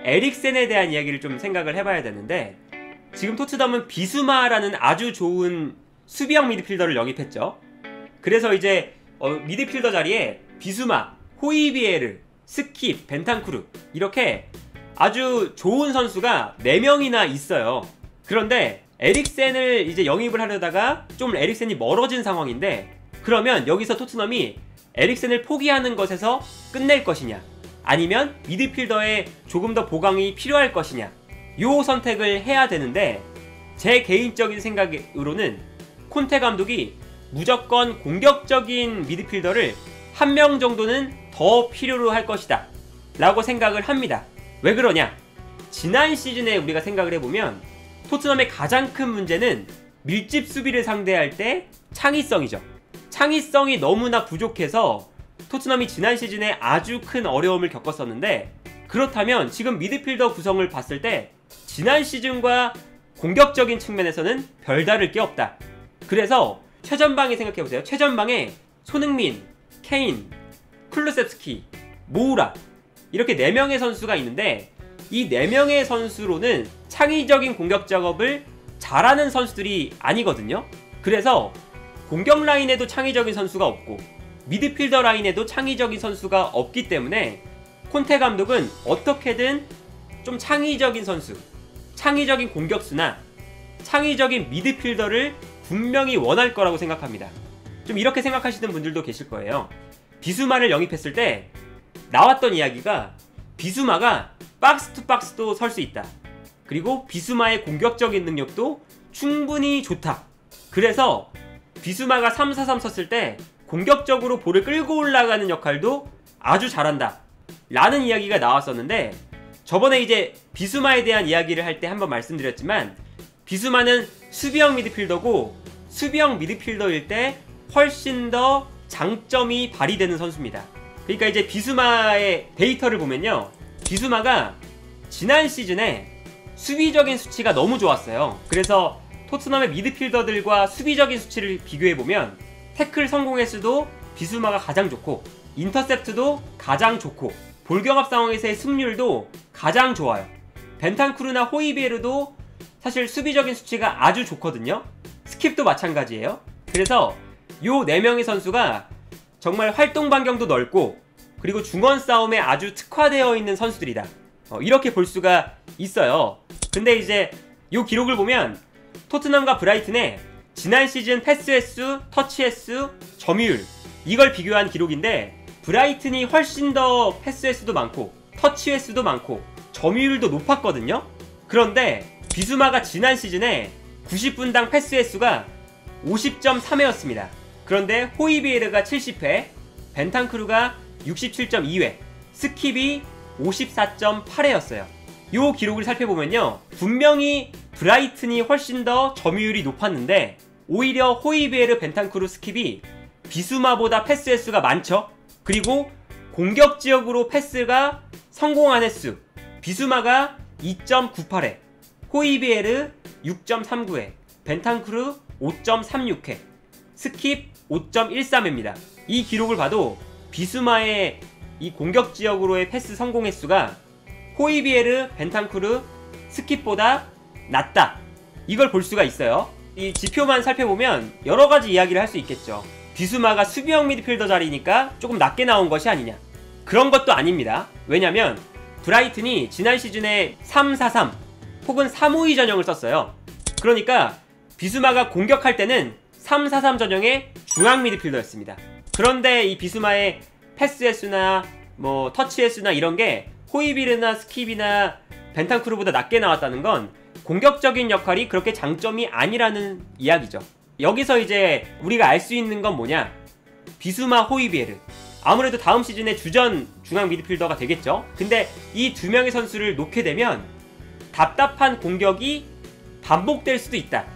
에릭센에 대한 이야기를 좀 생각을 해봐야 되는데, 지금 토트넘은 비수마라는 아주 좋은 수비형 미드필더를 영입했죠. 그래서 이제 미드필더 자리에 비수마, 호이비에르, 스킵, 벤탄쿠르 이렇게 아주 좋은 선수가 4명이나 있어요. 그런데 에릭센을 이제 영입을 하려다가 좀 에릭센이 멀어진 상황인데, 그러면 여기서 토트넘이 에릭센을 포기하는 것에서 끝낼 것이냐, 아니면 미드필더에 조금 더 보강이 필요할 것이냐, 요 선택을 해야 되는데, 제 개인적인 생각으로는 콘테 감독이 무조건 공격적인 미드필더를 한 명 정도는 더 필요로 할 것이다 라고 생각을 합니다. 왜 그러냐? 지난 시즌에 우리가 생각을 해보면 토트넘의 가장 큰 문제는 밀집 수비를 상대할 때 창의성이죠. 창의성이 너무나 부족해서 토트넘이 지난 시즌에 아주 큰 어려움을 겪었었는데, 그렇다면 지금 미드필더 구성을 봤을 때 지난 시즌과 공격적인 측면에서는 별다를 게 없다. 그래서 최전방에 생각해보세요. 최전방에 손흥민, 케인, 쿨루셉스키, 모우라 이렇게 4명의 선수가 있는데, 이 4명의 선수로는 창의적인 공격 작업을 잘하는 선수들이 아니거든요. 그래서 공격 라인에도 창의적인 선수가 없고 미드필더 라인에도 창의적인 선수가 없기 때문에 콘테 감독은 어떻게든 좀 창의적인 선수, 창의적인 공격수나 창의적인 미드필더를 분명히 원할 거라고 생각합니다. 좀 이렇게 생각하시는 분들도 계실 거예요. 비수마를 영입했을 때 나왔던 이야기가 비수마가 박스 투 박스도 설 수 있다. 그리고 비수마의 공격적인 능력도 충분히 좋다. 그래서 비수마가 3-4-3 섰을 때 공격적으로 볼을 끌고 올라가는 역할도 아주 잘한다 라는 이야기가 나왔었는데, 저번에 이제 비수마에 대한 이야기를 할 때 한번 말씀드렸지만, 비수마는 수비형 미드필더고 수비형 미드필더일 때 훨씬 더 장점이 발휘되는 선수입니다. 그러니까 이제 비수마의 데이터를 보면요, 비수마가 지난 시즌에 수비적인 수치가 너무 좋았어요. 그래서 토트넘의 미드필더들과 수비적인 수치를 비교해보면 태클 성공 횟수도 비수마가 가장 좋고, 인터셉트도 가장 좋고, 볼경합 상황에서의 승률도 가장 좋아요. 벤탄쿠르나 호이비에르도 사실 수비적인 수치가 아주 좋거든요. 스킵도 마찬가지예요. 그래서 요 4명의 선수가 정말 활동 반경도 넓고, 그리고 중원 싸움에 아주 특화되어 있는 선수들이다, 이렇게 볼 수가 있어요. 근데 이제 요 기록을 보면 토트넘과 브라이튼의 지난 시즌 패스 횟수, 터치 횟수, 점유율, 이걸 비교한 기록인데, 브라이튼이 훨씬 더 패스 횟수도 많고 터치 횟수도 많고 점유율도 높았거든요. 그런데 비수마가 지난 시즌에 90분당 패스 횟수가 50.3회였습니다. 그런데 호이비에르가 70회, 벤탄크루가 67.2회, 스킵이 54.8회였어요. 이 기록을 살펴보면요, 분명히 브라이튼이 훨씬 더 점유율이 높았는데 오히려 호이비에르, 벤탄쿠르, 스킵이 비수마보다 패스 횟수가 많죠. 그리고 공격 지역으로 패스가 성공한 횟수, 비수마가 2.98회, 호이비에르 6.39회, 벤탄쿠르 5.36회, 스킵 5.13회입니다. 이 기록을 봐도 비수마의 이 공격 지역으로의 패스 성공 횟수가 호이비에르, 벤탄쿠르, 스킵보다 낮다, 이걸 볼 수가 있어요. 이 지표만 살펴보면 여러가지 이야기를 할 수 있겠죠. 비수마가 수비형 미드필더 자리니까 조금 낮게 나온 것이 아니냐, 그런 것도 아닙니다. 왜냐면 브라이튼이 지난 시즌에 3-4-3 혹은 3-5-2 전형을 썼어요. 그러니까 비수마가 공격할 때는 3-4-3 전형의 중앙 미드필더였습니다. 그런데 이 비수마의 패스 횟수나 뭐 터치 횟수나 이런게 호이비르나 스킵이나 벤탄쿠르보다 낮게 나왔다는 건 공격적인 역할이 그렇게 장점이 아니라는 이야기죠. 여기서 이제 우리가 알 수 있는 건 뭐냐, 비수마, 호이비에르, 아무래도 다음 시즌에 주전 중앙 미드필더가 되겠죠. 근데 이 두 명의 선수를 놓게 되면 답답한 공격이 반복될 수도 있다.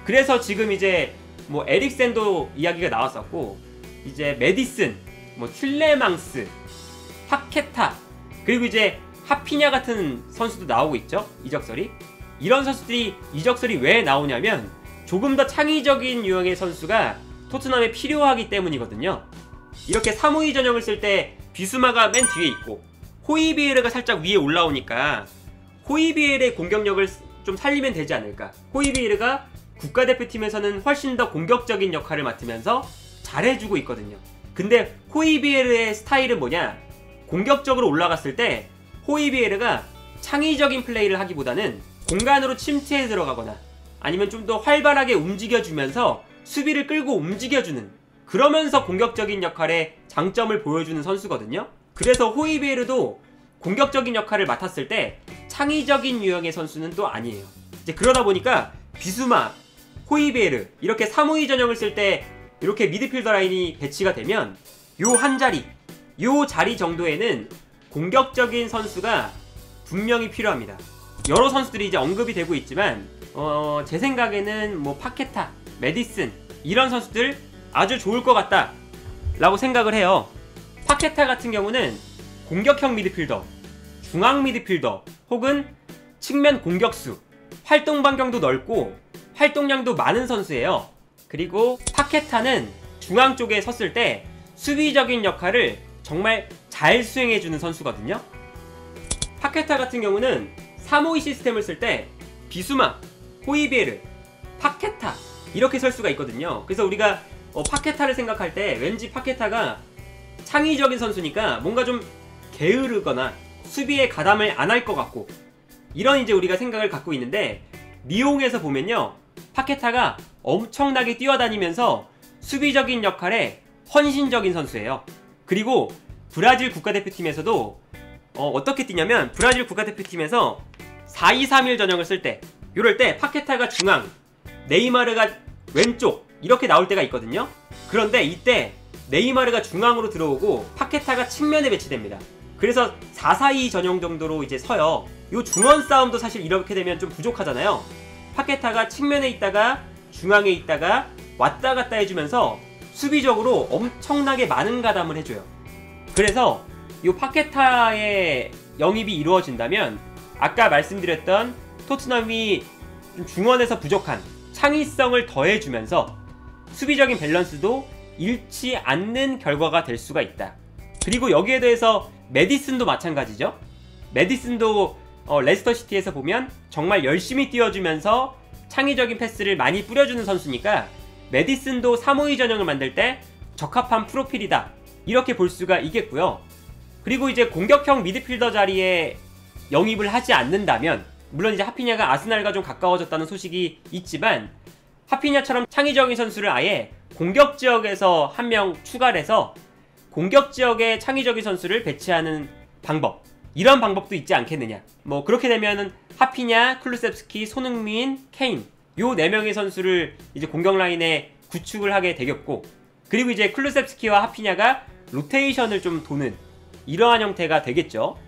그래서 지금 이제 뭐 에릭센도 이야기가 나왔었고, 이제 메디슨, 뭐 틸레망스, 파케타, 그리고 이제 하피냐 같은 선수도 나오고 있죠, 이적설이. 이런 선수들이 이적설이 왜 나오냐면 조금 더 창의적인 유형의 선수가 토트넘에 필요하기 때문이거든요. 이렇게 3-5-2 전형을 쓸 때 비수마가 맨 뒤에 있고 호이비에르가 살짝 위에 올라오니까 호이비엘의 공격력을 좀 살리면 되지 않을까. 호이비에르가 국가대표팀에서는 훨씬 더 공격적인 역할을 맡으면서 잘해주고 있거든요. 근데 호이비에르의 스타일은 뭐냐? 공격적으로 올라갔을 때 호이비에르가 창의적인 플레이를 하기보다는 공간으로 침투해 들어가거나 아니면 좀 더 활발하게 움직여주면서 수비를 끌고 움직여주는, 그러면서 공격적인 역할의 장점을 보여주는 선수거든요. 그래서 호이비에르도 공격적인 역할을 맡았을 때 창의적인 유형의 선수는 또 아니에요. 이제 그러다 보니까 비수마, 호이비에르 이렇게 352 전형을 쓸 때 이렇게 미드필더 라인이 배치가 되면 요 한 자리, 요 자리 정도에는 공격적인 선수가 분명히 필요합니다. 여러 선수들이 이제 언급이 되고 있지만 제 생각에는 뭐 파케타, 메디슨 이런 선수들 아주 좋을 것 같다 라고 생각을 해요. 파케타 같은 경우는 공격형 미드필더, 중앙 미드필더 혹은 측면 공격수, 활동 반경도 넓고 활동량도 많은 선수예요. 그리고 파케타는 중앙 쪽에 섰을 때 수비적인 역할을 정말 잘 수행해주는 선수거든요. 파케타 같은 경우는 352 시스템을 쓸 때 비수마, 호이비에르, 파케타 이렇게 설 수가 있거든요. 그래서 우리가 파케타를 생각할 때 왠지 파케타가 창의적인 선수니까 뭔가 좀 게으르거나 수비에 가담을 안 할 것 같고, 이런 이제 우리가 생각을 갖고 있는데, 리옹에서 보면요 파케타가 엄청나게 뛰어다니면서 수비적인 역할에 헌신적인 선수예요. 그리고 브라질 국가대표팀에서도 어떻게 뛰냐면, 브라질 국가대표팀에서 4-2-3-1 전형을 쓸 때, 이럴 때 파케타가 중앙, 네이마르가 왼쪽 이렇게 나올 때가 있거든요. 그런데 이때 네이마르가 중앙으로 들어오고 파케타가 측면에 배치됩니다. 그래서 4-4-2 전형 정도로 이제 서요. 요 중원 싸움도 사실 이렇게 되면 좀 부족하잖아요. 파케타가 측면에 있다가 중앙에 있다가 왔다 갔다 해주면서 수비적으로 엄청나게 많은 가담을 해줘요. 그래서 요 파케타의 영입이 이루어진다면 아까 말씀드렸던 토트넘이 좀 중원에서 부족한 창의성을 더해주면서 수비적인 밸런스도 잃지 않는 결과가 될 수가 있다. 그리고 여기에 대해서 메디슨도 마찬가지죠. 메디슨도 레스터시티에서 보면 정말 열심히 뛰어주면서 창의적인 패스를 많이 뿌려주는 선수니까 메디슨도 352 전형을 만들 때 적합한 프로필이다 이렇게 볼 수가 있겠고요. 그리고 이제 공격형 미드필더 자리에 영입을 하지 않는다면, 물론 이제 하피냐가 아스날과 좀 가까워졌다는 소식이 있지만, 하피냐처럼 창의적인 선수를 아예 공격 지역에서 한 명 추가를 해서 공격 지역에 창의적인 선수를 배치하는 방법, 이런 방법도 있지 않겠느냐. 뭐 그렇게 되면은 하피냐, 클루셉스키, 손흥민, 케인 요 4명의 선수를 이제 공격 라인에 구축을 하게 되겠고, 그리고 이제 클루셉스키와 하피냐가 로테이션을 좀 도는 이러한 형태가 되겠죠.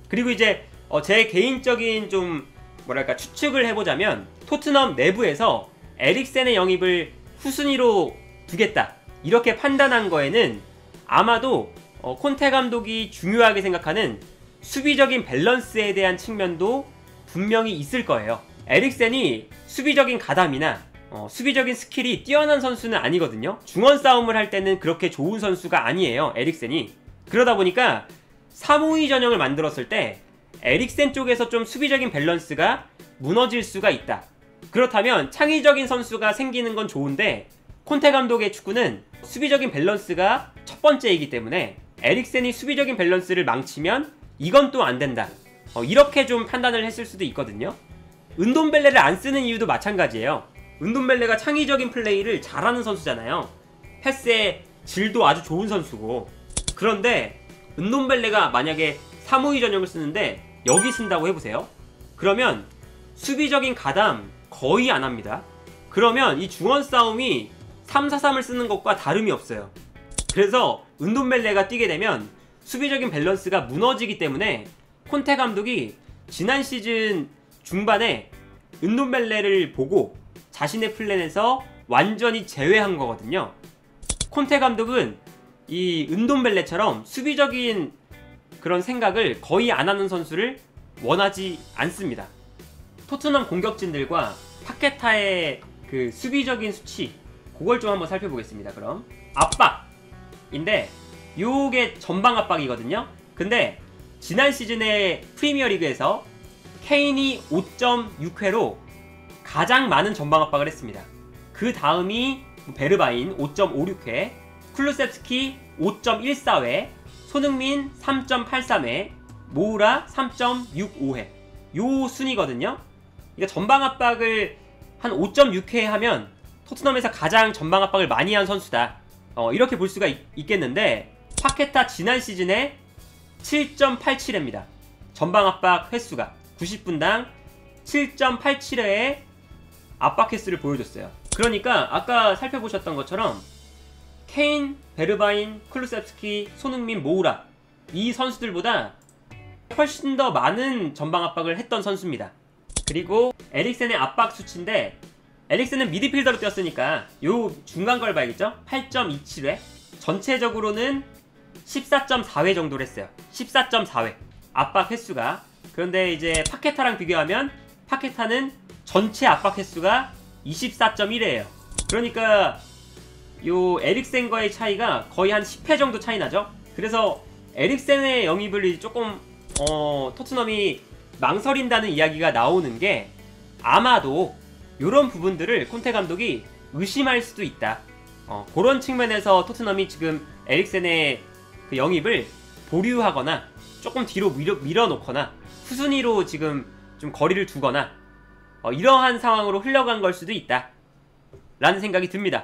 그리고 이제 제 개인적인 좀 뭐랄까 추측을 해보자면, 토트넘 내부에서 에릭센의 영입을 후순위로 두겠다 이렇게 판단한 거에는 아마도 콘테 감독이 중요하게 생각하는 수비적인 밸런스에 대한 측면도 분명히 있을 거예요. 에릭센이 수비적인 가담이나 수비적인 스킬이 뛰어난 선수는 아니거든요. 중원 싸움을 할 때는 그렇게 좋은 선수가 아니에요, 에릭센이. 그러다 보니까 352 전형을 만들었을 때 에릭센 쪽에서 좀 수비적인 밸런스가 무너질 수가 있다. 그렇다면 창의적인 선수가 생기는 건 좋은데, 콘테 감독의 축구는 수비적인 밸런스가 첫 번째이기 때문에 에릭센이 수비적인 밸런스를 망치면 이건 또 안 된다. 이렇게 좀 판단을 했을 수도 있거든요. 은돔벨레를 안 쓰는 이유도 마찬가지예요. 은돔벨레가 창의적인 플레이를 잘하는 선수잖아요. 패스의 질도 아주 좋은 선수고. 그런데 은돔벨레가 만약에 352 전형을 쓰는데 여기 쓴다고 해보세요. 그러면 수비적인 가담 거의 안 합니다. 그러면 이 중원 싸움이 3-4-3을 쓰는 것과 다름이 없어요. 그래서 은돔벨레가 뛰게 되면 수비적인 밸런스가 무너지기 때문에 콘테 감독이 지난 시즌 중반에 은돔벨레를 보고 자신의 플랜에서 완전히 제외한 거거든요. 콘테 감독은 이 은돔벨레처럼 수비적인 그런 생각을 거의 안 하는 선수를 원하지 않습니다. 토트넘 공격진들과 파케타의 그 수비적인 수치, 그걸 좀 한번 살펴보겠습니다. 그럼 압박인데 요게 전방 압박이거든요. 근데 지난 시즌의 프리미어리그에서 케인이 5.6회로 가장 많은 전방 압박을 했습니다. 그 다음이 베르바인 5.56회, 쿨루셉스키 5.14회, 손흥민 3.83회, 모우라 3.65회. 요 순이거든요. 그러니까 전방 압박을 한 5.6회 하면 토트넘에서 가장 전방 압박을 많이 한 선수다. 이렇게 볼 수가 있겠는데, 파케타 지난 시즌에 7.87회입니다. 전방 압박 횟수가 90분당 7.87회의 압박 횟수를 보여줬어요. 그러니까 아까 살펴보셨던 것처럼 케인, 베르바인, 클루셉스키, 손흥민, 모우라 이 선수들보다 훨씬 더 많은 전방 압박을 했던 선수입니다. 그리고 에릭센의 압박 수치인데, 에릭센은 미드필더로 뛰었으니까 요 중간 걸 봐야겠죠? 8.27회. 전체적으로는 14.4회 정도를 했어요. 14.4회 압박 횟수가. 그런데 이제 파케타랑 비교하면 파케타는 전체 압박 횟수가 24.1회예요. 그러니까 요 에릭센과의 차이가 거의 한 10회 정도 차이 나죠. 그래서 에릭센의 영입을 조금 토트넘이 망설인다는 이야기가 나오는 게, 아마도 요런 부분들을 콘테 감독이 의심할 수도 있다. 그런 측면에서 토트넘이 지금 에릭센의 그 영입을 보류하거나 조금 뒤로 밀어놓거나 후순위로 지금 좀 거리를 두거나 이러한 상황으로 흘러간 걸 수도 있다 라는 생각이 듭니다.